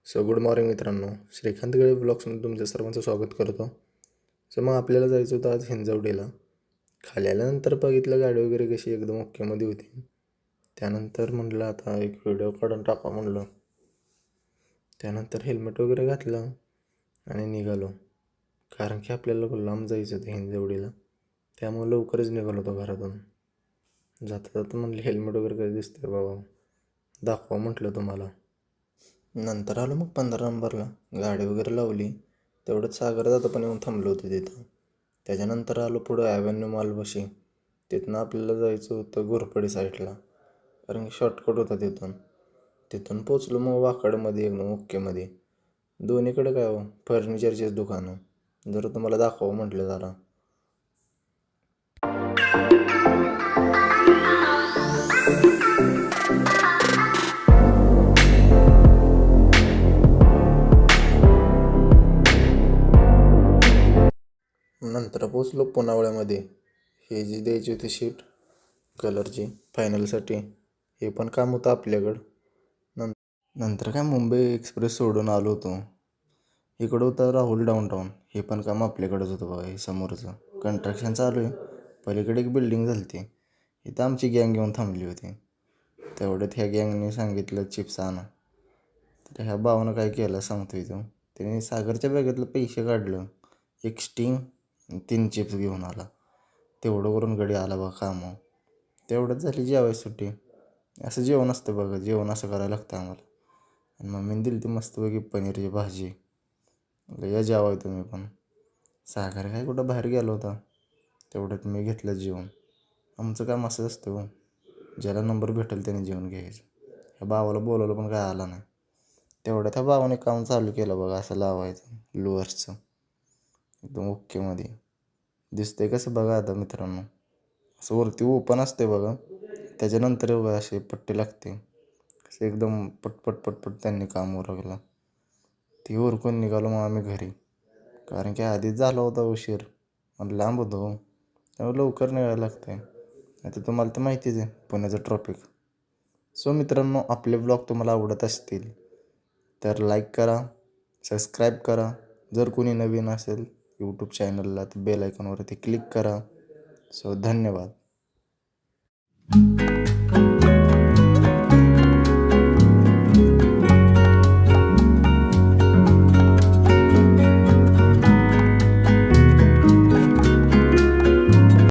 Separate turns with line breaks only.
Good morning मित्रांनो, श्रीकांत गळे ब्लॉग्समध्ये तुमचं सर्वांचं स्वागत करतो. मग आपल्याला जायचं होतं आज हिंजवडीला. खाली आल्यानंतर बघितलं गाडी वगैरे कशी एकदम ओकेमध्ये होती. त्यानंतर म्हटलं आता एक व्हिडिओ काढून टाका म्हणलं. त्यानंतर हेल्मेट वगैरे घातलं आणि निघालो, कारण की आपल्याला लांब जायचं होतं हिंजवडीला. त्यामुळे लवकरच निघालो होतो घरातून. जाता जाता म्हणलं हेल्मेट वगैरे कसं दिसतंय बाबा, दाखवा म्हटलं तुम्हाला. नंतर आलो मग 15 नंबरला, गाडी वगैरे लावली. तेवढंच सागर दादा पण येऊन थांबलो होतं तिथं. त्याच्यानंतर आलो पुढं ॲव्हेन्यू मॉलपाशी. तिथनं आपल्याला जायचं होतं घोरपडी साईडला, कारण की शॉर्टकट होता तिथून पोचलो मग वाकडमध्ये एकदम ओकेमध्ये. दोन्हीकडे काय हो, फर्निचरचीच दुकानं. जर तुम्हाला दाखवा म्हटलं जरा. नंतर पोचलो पुनावळ्यामध्ये. हे जी द्यायची होती शीट कलरची फायनलसाठी, हे पण काम होतं आपल्याकडं. नंतर काय मुंबई एक्सप्रेस सोडून आलो होतो. इकडं होतं राहुल डाऊनटाऊन, हे पण काम आपल्याकडंच होतं बघा. हे समोरचं कन्स्ट्रक्शन चालू आहे. पलीकडे एक बिल्डिंग झाली होती, इथं आमची गँग येऊन थांबली होती. तेवढ्यात ह्या गँगने सांगितलं चिप्स आणा. तर ह्या भावानं काय केलं सांगतो इथं. त्याने सागरच्या बॅगेतलं पैसे काढलं, एक स्टिंग 3 चिप्स घेऊन आला. तेवढं करून गडी आला बघा कामावर. तेवढंच झाली जेवायची सुट्टी. असं जेवण असतं बघा, जेवण असं करायला लागतं आम्हाला. आणि मम्मीने दिली ती मस्तपैकी पनीरची भाजी. या जेवाय तुम्ही पण. सागर काय कुठं बाहेर गेला होता, तेवढ्यात मी घेतलं जेवण. आमचं काम असंच असतं हो, ज्याला नंबर भेटेल त्याने जेवण घ्यायचं. ह्या भावाला बोलवलं पण काय आला नाही. तेवढ्यात ह्या भावाने काम चालू केलं बघा, असं लावायचं लुअर्सचं एकदम ओकेमध्ये. दिसतंय कसं बघा आता मित्रांनो. असं वरती ओपन असते बघा, त्याच्यानंतर बघा असे पट्टी लागते. असं एकदम पटपट पटपट त्यांनी काम उरकलं. ती उरकून निघालो मग आम्ही घरी, कारण की आधीच झाला होता उशीर. मला लांब होतो, त्यामुळे लवकर निघायला लागतं आहे. आता तुम्हाला तर माहितीच आहे पुण्याचं ट्रॉफिक. मित्रांनो, आपले ब्लॉग तुम्हाला आवडत असतील तर लाईक करा, सबस्क्राईब करा. जर कोणी नवीन असेल यूट्यूब चॅनलला तर बेल आयकॉनवरती क्लिक करा. धन्यवाद.